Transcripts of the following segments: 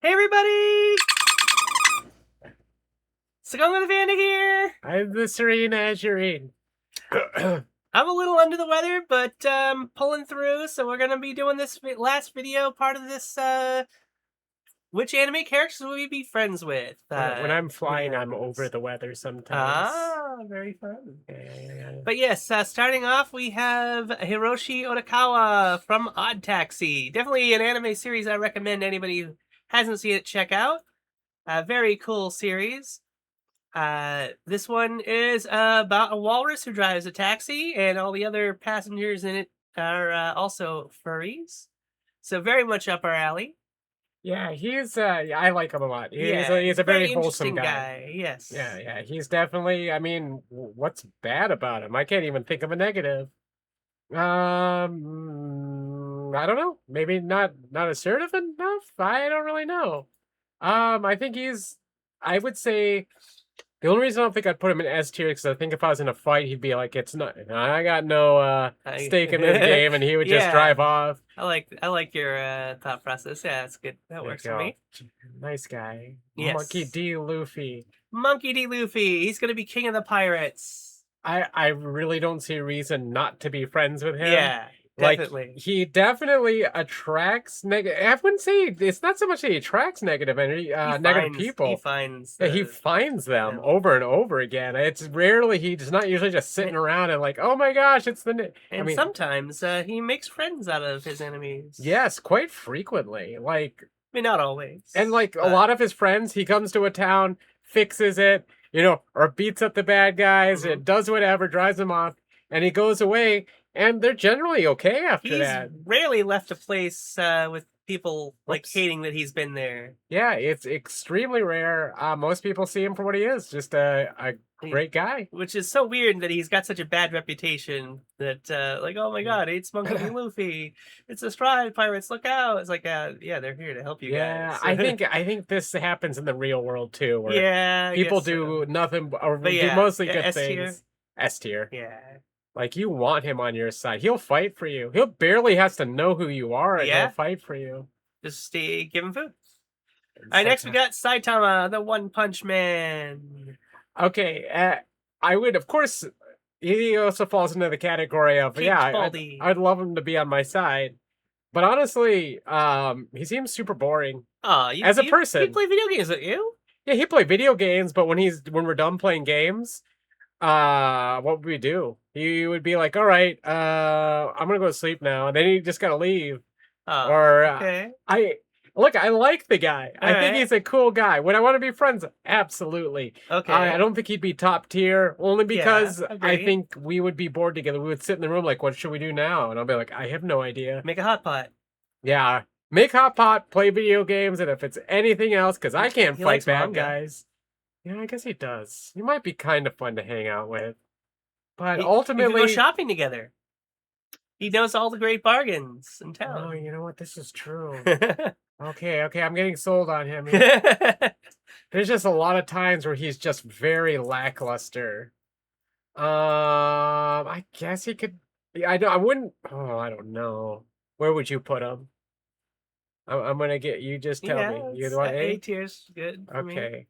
Hey everybody! Sagong the Vanda here! I'm the Serene Azurine. I'm a little under the weather, but pulling through, so we're gonna be doing this last video, part of this, which anime characters will we be friends with? When I'm flying, I'm videos. over the weather sometimes. Ah, very fun. Yeah. But yes, starting off, we have Hiroshi Otokawa from Odd Taxi. Definitely an anime series I recommend anybody who hasn't seen it check out. A very cool series. This one is about a walrus who drives a taxi, and all the other passengers in it are also furries. So very much up our alley. Yeah, I like him a lot. He's Yeah, a very wholesome interesting guy. Yes. Yeah, he's definitely, I mean, what's bad about him? I can't even think of a negative. I don't know. Maybe not assertive enough? I don't really know. I think I would say the only reason I don't think I'd put him in S tier is because I think if I was in a fight, he'd be like, "It's not. I got no stake in this game," and he would just drive off. I like your thought process. Yeah, that's good. That works for me. Nice guy. Yes. Monkey D. Luffy. Monkey D. Luffy. He's gonna be king of the pirates. I really don't see a reason not to be friends with him. Yeah. Definitely. Like, he definitely attracts negative. I wouldn't say it's not so much that he attracts negative energy, negative people. He finds. He finds them over and over again. It's rarely he's not usually just sitting around and like, oh my gosh, it's the. And sometimes he makes friends out of his enemies. Yes, quite frequently. Like, I mean, not always. And like a lot of his friends, he comes to a town, fixes it, or beats up the bad guys, and does whatever, drives them off, and he goes away. And they're generally okay after that. He's rarely left a place with people like hating that he's been there. Yeah, it's extremely rare. Most people see him for what he is, just a great guy. Which is so weird that he's got such a bad reputation that, like, oh my god, it's Monkey D. Luffy. It's the Stride Pirates, look out. It's like, yeah, they're here to help you guys. I think this happens in the real world too, where people do nothing or do mostly good things. S tier. Yeah. Like, you want him on your side. He'll fight for you. He'll barely has to know who you are and he'll fight for you. Just give him food. All right, next we got Saitama, the One Punch Man. Okay, I would, of course, he also falls into the category of, I'd love him to be on my side. But honestly, he seems super boring. As a person. He play video games with you? Yeah, he play video games, but when we're done playing games, what would we do? He would be like, all right, I'm gonna go to sleep now, and then he just gotta leave. Okay. I like the guy. I think he's a cool guy. Would I want to be friends? Absolutely. Okay. I don't think he'd be top tier, only because I think we would be bored together. We would sit in the room like, what should we do now? And I'll be like, I have no idea. Make a hot pot. Yeah. Make hot pot, play video games, and if it's anything else, because I can't fight bad guys. Yeah, I guess he does. He might be kind of fun to hang out with. But ultimately, we could go shopping together. He knows all the great bargains in town. Oh, you know what? This is true. Okay, I'm getting sold on him. There's just a lot of times where he's just very lackluster. I guess he could. I wouldn't. Oh, I don't know. Where would you put him? I'm gonna get you. Just tell me. You want A tier's good. Okay.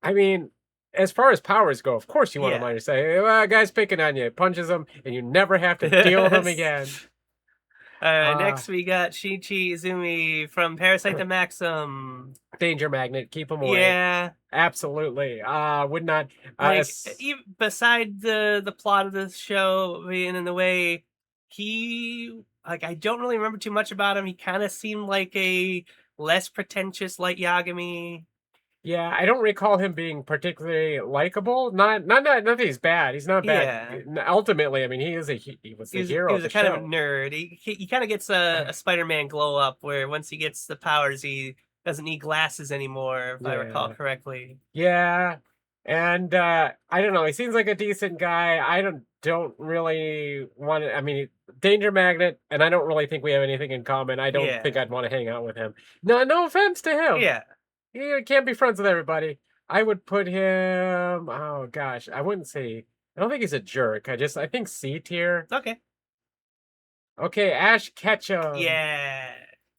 I mean, as far as powers go, of course you want him on your side. Well, guy's picking on you, punches him, and you never have to deal with him again. Next we got Shichi Izumi from Parasite the Maxim. Danger magnet, keep him away. Yeah, absolutely. Would not. Even beside the plot of this show being in the way, I don't really remember too much about him. He kind of seemed like a less pretentious Light Yagami. Yeah, I don't recall him being particularly likable. Not that he's bad. He's not bad. Yeah. Ultimately, I mean, he was the hero. He was a kind of a nerd. He kind of gets a Spider-Man glow up where once he gets the powers, he doesn't need glasses anymore, if I recall correctly. Yeah, and I don't know. He seems like a decent guy. I don't really want to. I mean, Danger Magnet, and I don't really think we have anything in common. I don't think I'd want to hang out with him. No offense to him. Yeah. He can't be friends with everybody. I would put him. Oh gosh, I wouldn't say. I don't think he's a jerk. I think C tier. Okay. Okay, Ash Ketchum. Yeah.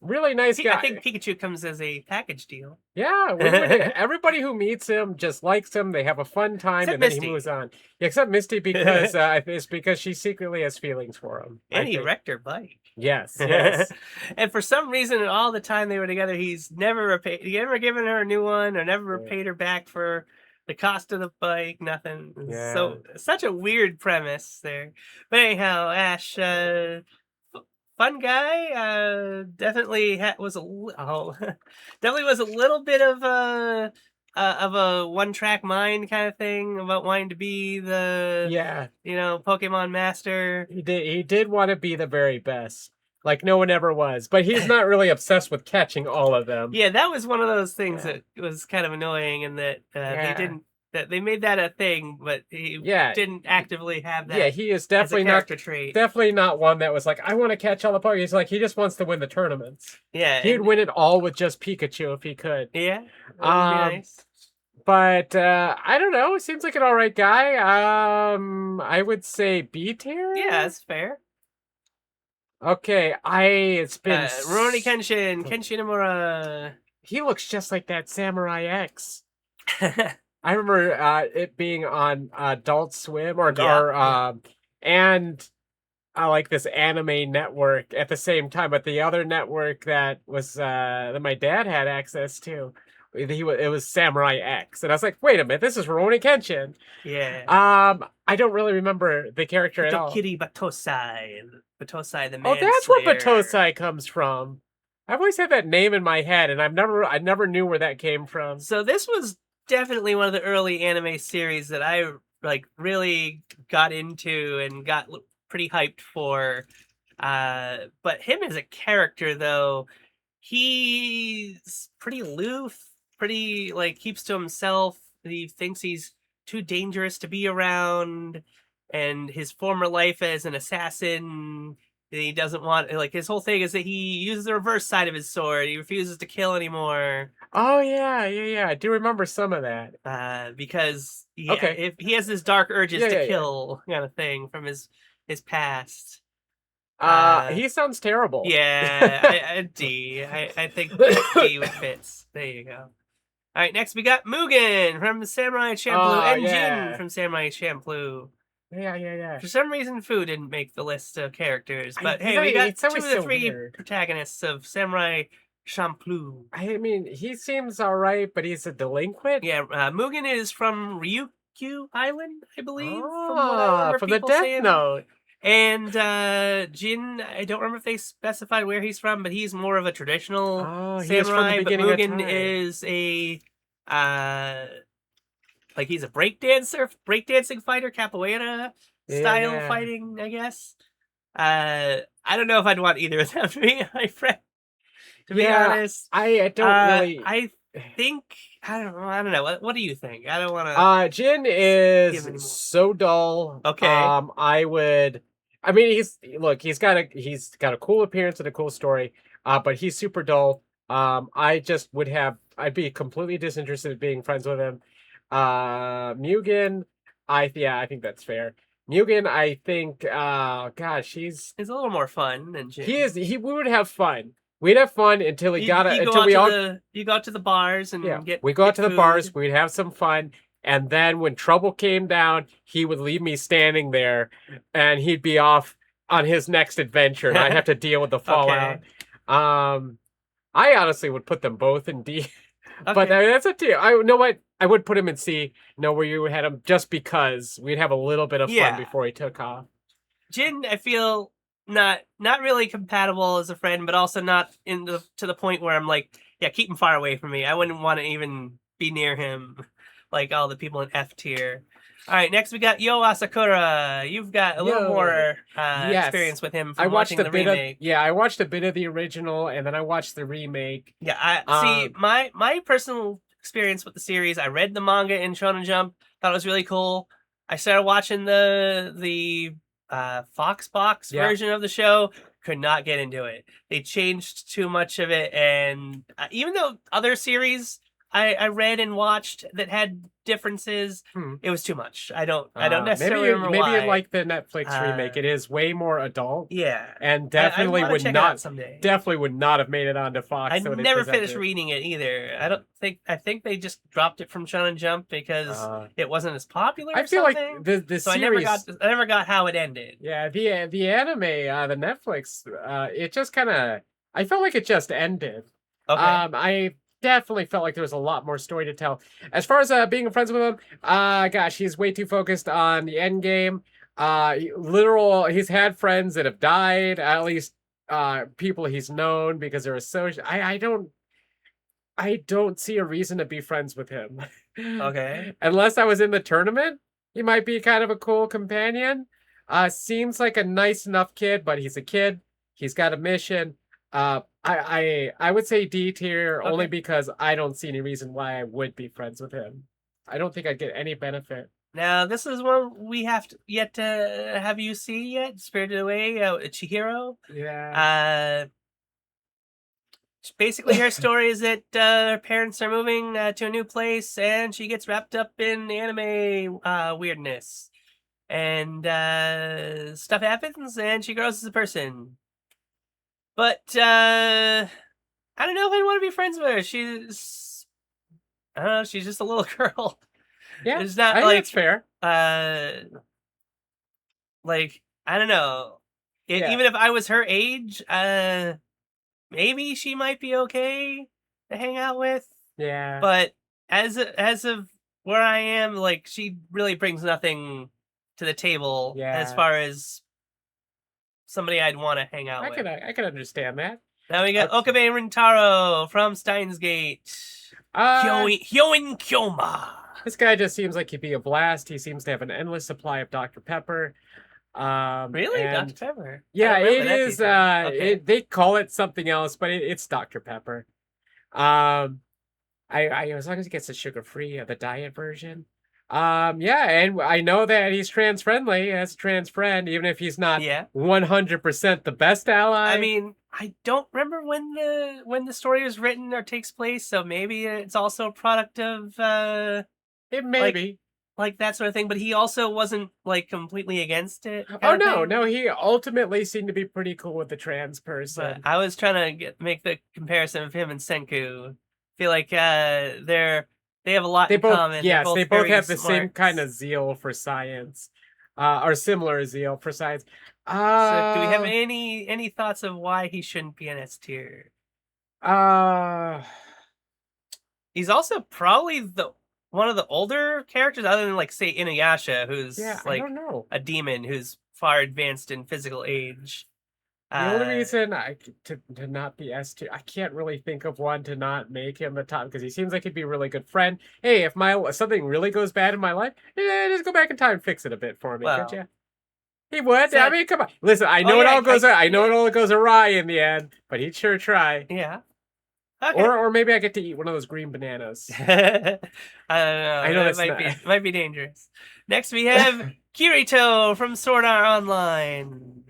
Really nice guy. I think Pikachu comes as a package deal. Yeah, everybody who meets him just likes him. They have a fun time, Except and then he Misty. moves on. Yeah, except Misty, because it's because she secretly has feelings for him. And I he think. wrecked her bike. Yes, yes. And for some reason, all the time they were together, he's never repaid. He never given her a new one, or never repaid her back for the cost of the bike. Nothing. Yeah. So such a weird premise there. But anyhow, Ash, fun guy. Definitely definitely was a little bit of a one-track mind kind of thing about wanting to be the Pokemon master. He did want to be the very best, like no one ever was. But he's not really obsessed with catching all of them. Yeah, that was one of those things that was kind of annoying, and that he didn't. That they made that a thing, but he didn't actively have that. Yeah, he is definitely not trait. Definitely not one that was like, I want to catch all the Pokemon. He's like, he just wants to win the tournaments. Yeah, he'd win it all with just Pikachu if he could. Yeah, that would be nice. But I don't know. Seems like an all right guy. I would say B tier. Yeah, that's fair. Okay, it's been Rurouni Kenshin Imura. He looks just like that Samurai X. I remember it being on Adult Swim and like this anime network at the same time, but the other network that was that my dad had access to, it was Samurai X, and I was like, wait a minute, this is Rurouni Kenshin. Yeah. I don't really remember the character at all. Kitty Batosai the man. Oh, that's where Batosai comes from. I've always had that name in my head, and I never knew where that came from. So this was definitely one of the early anime series that I really got into and got pretty hyped for. But him as a character, though, he's pretty aloof, pretty keeps to himself. He thinks he's too dangerous to be around, and his former life as an assassin, he doesn't want, his whole thing is that he uses the reverse side of his sword. He refuses to kill anymore. Oh yeah. I do remember some of that. Because if he has this dark urges to kill kind of thing from his past. He sounds terrible. Yeah, D. I think D would fit. There you go. All right, next we got Mugen from Samurai Champloo and Jin from Samurai Champloo. Yeah. For some reason, Fu didn't make the list of characters, but hey, we got 2 of the 3 protagonists of Samurai Champloo. I mean, he seems all right, but he's a delinquent. Yeah, Mugen is from Ryukyu Island, I believe. From the Death Note. And Jin, I don't remember if they specified where he's from, but he's more of a traditional samurai. But Mugen is a he's a breakdancing fighter, capoeira style fighting, I guess. I don't know if I'd want either of them to be my friend. To be honest, I don't really. I think I don't know. What do you think? I don't want to. Jin is so dull. Okay. I mean, he's got a cool appearance and a cool story. But he's super dull. I'd be completely disinterested in being friends with him. Mugen, I think that's fair. Mugen, I think, he's a little more fun than Jin. We would have fun. We'd have fun until you go out to the bars and we go out to the bars. We'd have some fun, and then when trouble came down, he would leave me standing there, and he'd be off on his next adventure, and I'd have to deal with the fallout. Okay. I honestly would put them both in D, but that's a D. I know what I would put him in C. Where you had him just because we'd have a little bit of fun before he took off. Jin, I feel. Not really compatible as a friend, but also not to the point where I'm keep him far away from me. I wouldn't want to even be near him, like all the people in F tier. All right, next we got Yo Asakura. You've got a little more experience with him from watching the remake. I watched a bit of the original, and then I watched the remake. Yeah, see, my personal experience with the series, I read the manga in Shonen Jump, thought it was really cool. I started watching the Fox Box version of the show, could not get into it. They changed too much of it, and even though other series I read and watched that had differences, it was too much. I don't necessarily remember maybe you why. like the Netflix remake. It is way more adult. Yeah, And I definitely want to would check it out not someday. definitely would not have made it onto I Fox the way they never presented finished it. reading it either. I think they just dropped it from Shonen Jump because it wasn't as popular. I or feel like something. the so series. I never got how it ended. Yeah, the anime, the Netflix, it just kind of. I felt like it just ended. Okay. I definitely felt like there was a lot more story to tell. As far as being friends with him, gosh, he's way too focused on the end game. He's had friends that have died. At least people he's known because they're associated. I don't see a reason to be friends with him. Okay. Unless I was in the tournament, he might be kind of a cool companion. Seems like a nice enough kid, but he's a kid. He's got a mission. I would say D tier only because I don't see any reason why I would be friends with him. I don't think I'd get any benefit. Now this is one we have yet to have you see yet. Spirited Away, Chihiro. Yeah. Basically, her story is that her parents are moving to a new place, and she gets wrapped up in anime weirdness, and stuff happens, and she grows as a person. But I don't know if I want to be friends with her. I don't know. She's just a little girl. Yeah, it's not I think that's fair. Like I don't know. Even if I was her age, maybe she might be okay to hang out with. Yeah. But as of where I am, like she really brings nothing to the table as far as somebody I'd want to hang out with. I can understand that. Now we got Okabe Rintaro from Steins Gate. Hyoin Kyoma. This guy just seems like he'd be a blast. He seems to have an endless supply of Dr. Pepper. Really? Dr. Pepper? Yeah, it is. They call it something else, but it's Dr. Pepper. I as long as he gets the sugar-free, the diet version. Yeah, and I know that he's trans friendly as a trans friend, even if he's not 100% the best ally. I mean, I don't remember when the story was written or takes place, so maybe it's also a product of it may be. Like that sort of thing, but he also wasn't like completely against it. Oh no, he ultimately seemed to be pretty cool with the trans person. But I was trying to make the comparison of him and Senku. I feel like they have a lot in common. Yes, they both have the same kind of zeal for science, or similar zeal for science. So, do we have any thoughts of why he shouldn't be an S tier? He's also probably one of the older characters, other than like say Inuyasha, who's like I don't know. a demon who's far advanced in physical age. The only reason to not be S tier, I can't really think of one to not make him the top because he seems like he'd be a really good friend. Hey, if something really goes bad in my life, just go back in time and fix it a bit for me, could you? He would. I mean, come on. Listen, I know it all goes. I know it all goes awry in the end, but he'd sure try. Yeah. Okay. Or maybe I get to eat one of those green bananas. I don't know. I know that might be dangerous. Next we have Kirito from Sword Art Online.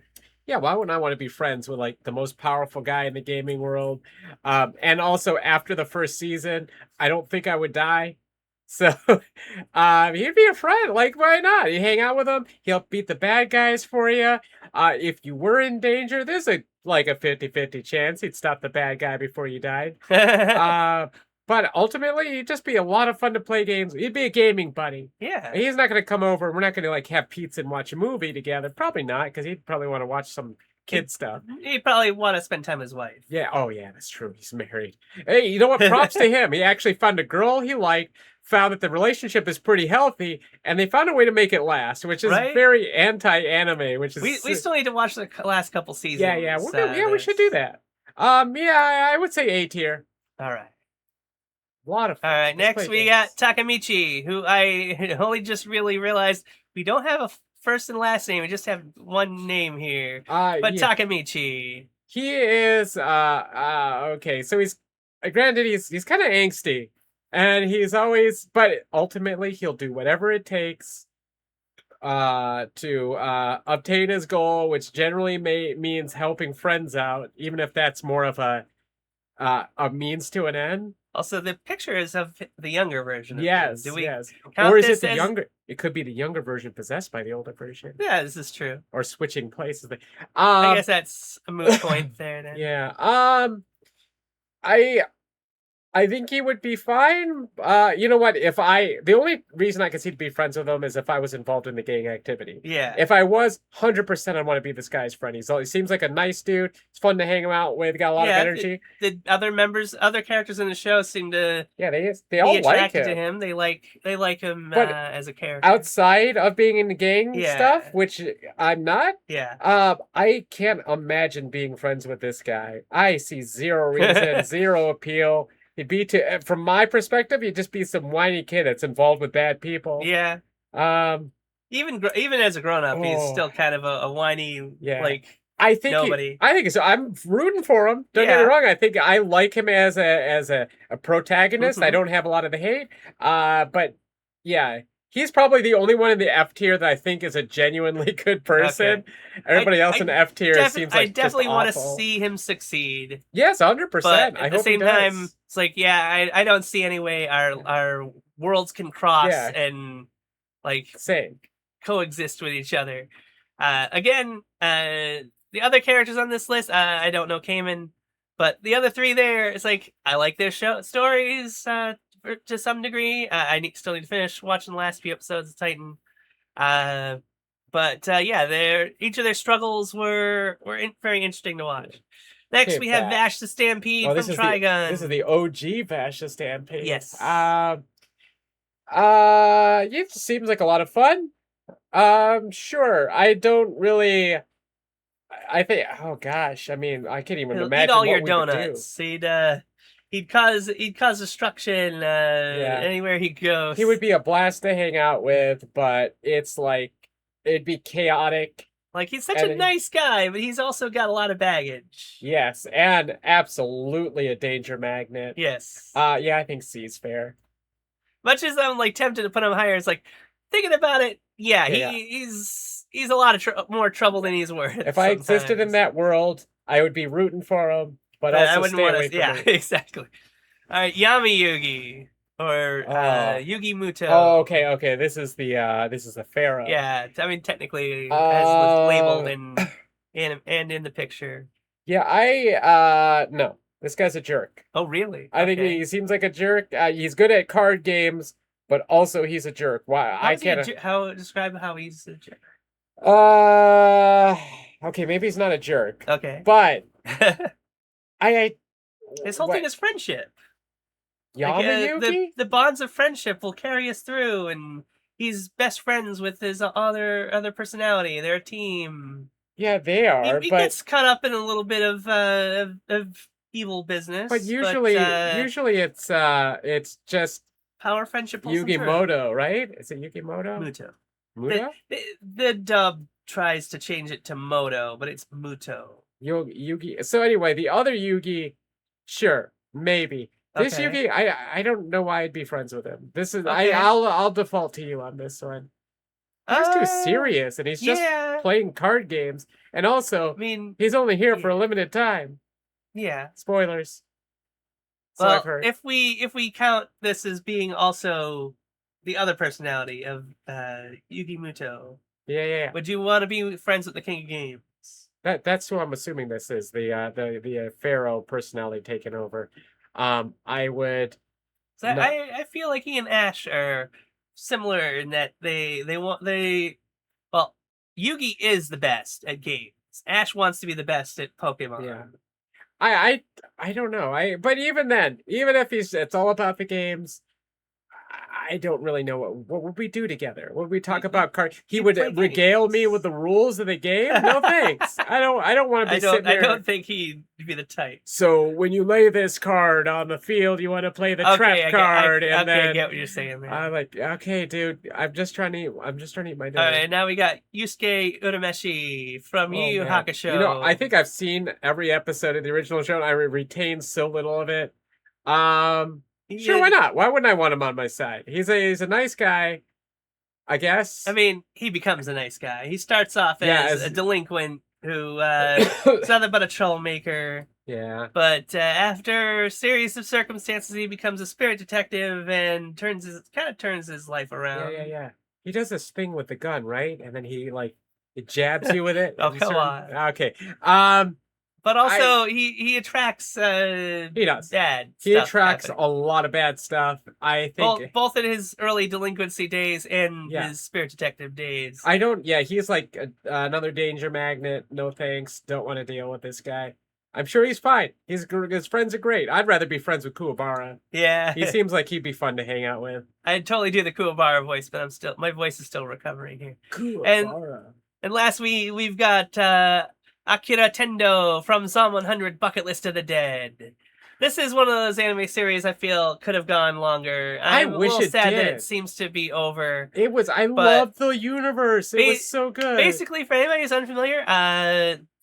Yeah, why wouldn't I want to be friends with like the most powerful guy in the gaming world? And also after the first season, I don't think I would die. So he'd be a friend. Like, why not? You hang out with him, he'll beat the bad guys for you. If you were in danger, there's a 50-50 chance he'd stop the bad guy before you died. But ultimately, he'd just be a lot of fun to play games. He'd be a gaming buddy. Yeah. He's not going to come over. We're not going to like have pizza and watch a movie together. Probably not, because he'd probably want to watch some kid stuff. He'd probably want to spend time with his wife. Yeah. Oh, yeah, that's true. He's married. Hey, you know what? Props to him. He actually found a girl he liked, found that the relationship is pretty healthy, and they found a way to make it last, which is very anti-anime. Which is we still need to watch the last couple seasons. Yeah. We should do that. Yeah, I would say A tier. All right. A lot of fun. All right, next we got Takamichi, who I only just really realized we don't have a first and last name. We just have one name here. But Takamichi. He is okay. So he's granted he's kind of angsty, and he's always, but ultimately he'll do whatever it takes to obtain his goal, which generally means helping friends out, even if that's more of a means to an end. Also, the picture is of the younger version of him. Yes, Do we yes. count Or is this it the as... younger? It could be the younger version possessed by the older version, Yeah, this is true. or switching places. I guess that's a moot point there then. Yeah. I think he would be fine. You know what? The only reason I could see to be friends with him is if I was involved in the gang activity. Yeah. If I was, 100% I want to be this guy's friend. He seems like a nice dude. It's fun to hang him out with. Got a lot of energy. The other characters in the show seem to they all be like attracted him. to him. They like him But as a character. Outside of being in the gang Yeah. stuff, which I'm not. Yeah. I can't imagine being friends with this guy. I see zero reason, zero appeal. He'd be from my perspective, he'd just be some whiny kid that's involved with bad people. Yeah. Even as a grown up, he's still kind of a whiny, like, I think nobody. I think so. I'm rooting for him. Don't get me wrong. I think I like him as a protagonist. I don't have a lot of the hate. But yeah, he's probably the only one in the F tier that I think is a genuinely good person. Okay. Everybody else in the F tier seems like I definitely want to awful. see him succeed. Yes, 100%. But at the same time, it's like, I don't see any way our worlds can cross and like coexist with each other. Again, the other characters on this list, I don't know Cayman, but the other three there, it's like I like their stories to some degree. I still need to finish watching the last few episodes of Titan. But each of their struggles were very interesting to watch. Next, we have Vash the Stampede from Trigun. This is the OG Vash the Stampede. Yes. It seems like a lot of fun. Sure. I don't really. I think. Oh gosh. I mean, I can't even imagine. Eat all what your we donuts. Could do. He'd cause destruction anywhere he goes. He would be a blast to hang out with, but it's like it'd be chaotic. Like, he's such a nice guy, but he's also got a lot of baggage. Yes, and absolutely a danger magnet. Yes. Yeah, I think C's fair. Much as I'm like tempted to put him higher, it's like thinking about it. He's a lot of more trouble than he's worth. If I existed in that world, I would be rooting for him, but also I wouldn't stay away from him. Exactly. All right, Yami Yugi or Yugi Muto. Oh, okay. This is the pharaoh. Yeah, I mean technically as labeled in the picture. Yeah, no. This guy's a jerk. Oh, really? I think he seems like a jerk. He's good at card games, but also he's a jerk. Why? Describe how he's a jerk. Okay, maybe he's not a jerk. Okay. But his whole thing is friendship. Yugi? The bonds of friendship will carry us through, and he's best friends with his other personality. They're a team. Yeah, they are. He gets caught up in a little bit of evil business. But usually it's just power, friendship, Yugimoto, right? Is it Yugimoto? Muto. The dub tries to change it to Moto, but it's Muto. Yugi. So anyway, the other Yugi, sure, maybe. This Yugi, I don't know why I'd be friends with him. This is I'll default to you on this one. He's too serious, and he's just playing card games. And also, I mean, he's only here for a limited time. Yeah. Spoilers. So I've heard. If we count this as being also the other personality of Yugi Muto. Yeah. Would you want to be friends with the King of Games? That's who I'm assuming this is. The Pharaoh personality taking over. I would. So I feel like he and Ash are similar in that Yugi is the best at games. Ash wants to be the best at Pokemon. Yeah. I don't know. But even then, even if it's all about the games, I don't really know what would we do together. Would we talk about cards? He would regale me with the rules of the game. No thanks. I don't want to be sitting there. I don't think he'd be the type. So when you lay this card on the field, you want to play the trap card, and then I get what you're saying. Man. I'm like, okay, dude. I'm just trying to eat my dinner. All right, now we got Yusuke Urameshi from Yu Yu Hakusho. You know, I think I've seen every episode of the original show, and I retain so little of it. Sure, why not? Why wouldn't I want him on my side? He's a nice guy, I guess. I mean, he becomes a nice guy. He starts off as a delinquent who is nothing but a troublemaker. Yeah. But after a series of circumstances, he becomes a spirit detective and turns his life around. Yeah. He does this thing with the gun, right? And then he like it jabs you with it. Oh, in come certain... on. Okay. Um, But I also, he attracts he does. bad He stuff attracts happening. a lot of bad stuff. I think Both in his early delinquency days and Yeah. his spirit detective days. I don't. Yeah, he's like another danger magnet. No thanks. Don't want to deal with this guy. I'm sure he's fine. His friends are great. I'd rather be friends with Kuwabara. Yeah. He seems like he'd be fun to hang out with. I'd totally do the Kuwabara voice, but my voice is still recovering here. Kuwabara. And last we've got Akira Tendo from Psalm 100 Bucket List of the Dead. This is one of those anime series I feel could have gone longer. I'm wish a little it sad that did. it seems to be over. It was. I loved the universe. It was so good. Basically, for anybody who's unfamiliar,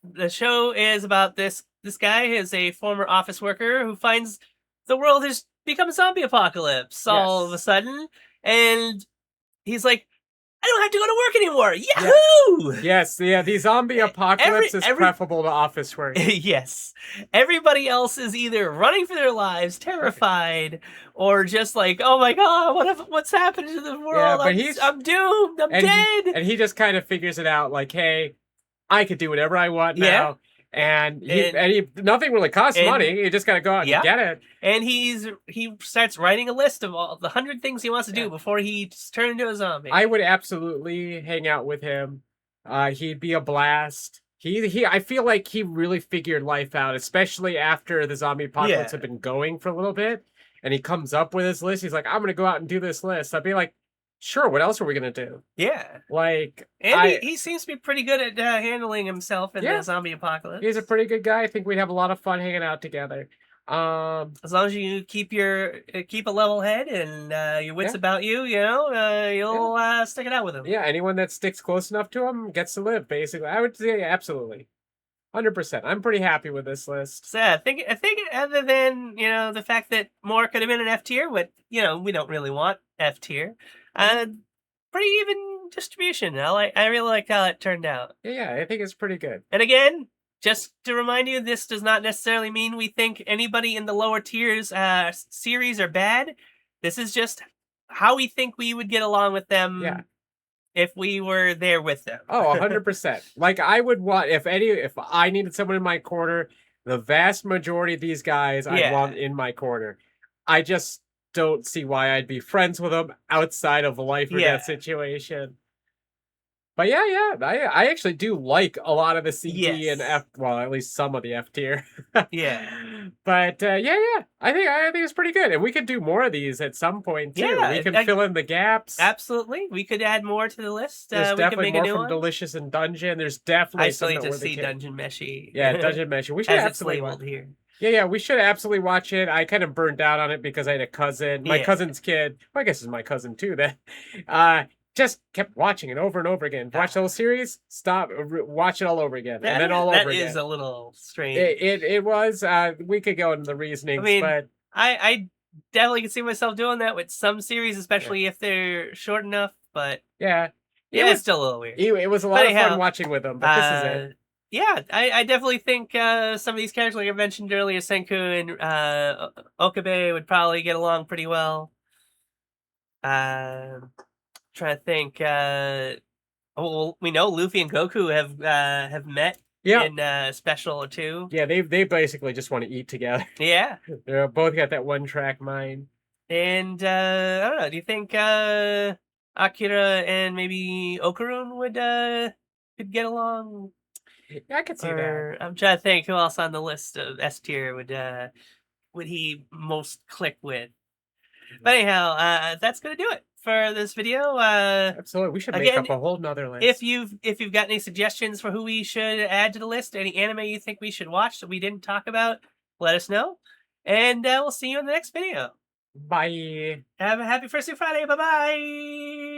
the show is about this guy is a former office worker who finds the world has become a zombie apocalypse all of a sudden, and he's like, I don't have to go to work anymore. Yahoo! Yes, yeah, the zombie apocalypse is preferable to office work. Yes. Everybody else is either running for their lives, terrified, or just like, oh my god, what's happened to the world? Yeah, but I'm doomed. I'm dead. And he just kind of figures it out like, hey, I could do whatever I want now. And nothing really costs money. You just gotta go out and get it. And he starts writing a list of all the 100 things he wants to do before he turns into a zombie. I would absolutely hang out with him. He'd be a blast. I feel like he really figured life out, especially after the zombie apocalypse had been going for a little bit. And he comes up with his list. He's like, I'm gonna go out and do this list. I'd be like, sure, what else are we gonna do? Yeah. Like, and he seems to be pretty good at handling himself in the zombie apocalypse. He's a pretty good guy. I think we'd have a lot of fun hanging out together. As long as you keep a level head and your wits about you, you'll stick it out with him. Yeah, anyone that sticks close enough to him gets to live. Basically, I would say absolutely, 100%. I'm pretty happy with this list. So I think other than the fact that more could have been an F tier, but we don't really want F tier. Pretty even distribution. I really like how it turned out. Yeah, I think it's pretty good. And again, just to remind you, this does not necessarily mean we think anybody in the lower tiers series are bad. This is just how we think we would get along with them if we were there with them. Oh, 100%. Like, I would want, if I needed someone in my corner, the vast majority of these guys I'd want in my corner. I just don't see why I'd be friends with them outside of a life or death situation. But I actually do like a lot of the CD and F. Well, at least some of the F tier. But I think it's pretty good, and we could do more of these at some point too. We can fill in the gaps. Absolutely, we could add more to the list. There's definitely more from Delicious and Dungeon. There's definitely. I still need to see Dungeon Meshi. Yeah, Dungeon Meshi. We should absolutely labeled here. Yeah, we should absolutely watch it. I kind of burned out on it because I had a cousin. My cousin's kid, well, I guess it's my cousin too, that just kept watching it over and over again. Watch the whole series, stop, watch it all over again, and then all over again. That is a little strange. It was, we could go into the reasonings, but... I definitely can see myself doing that with some series, especially if they're short enough, but... It's still a little weird. It was a lot of fun watching with them, but this is it. Yeah, I definitely think some of these characters, like I mentioned earlier, Senku and Okabe would probably get along pretty well. Trying to think. We know Luffy and Goku have met in Special 2. Yeah, they basically just want to eat together. Yeah, They're both got that one track mind. And I don't know. Do you think Akira and maybe Okarun could get along? Yeah, I could see that. I'm trying to think who else on the list of S tier would he most click with. But anyhow, that's gonna do it for this video. Absolutely, we should make up a whole nother list. If you've got any suggestions for who we should add to the list, any anime you think we should watch that we didn't talk about, let us know. And we'll see you in the next video. Bye. Have a happy First Day Friday. Bye bye.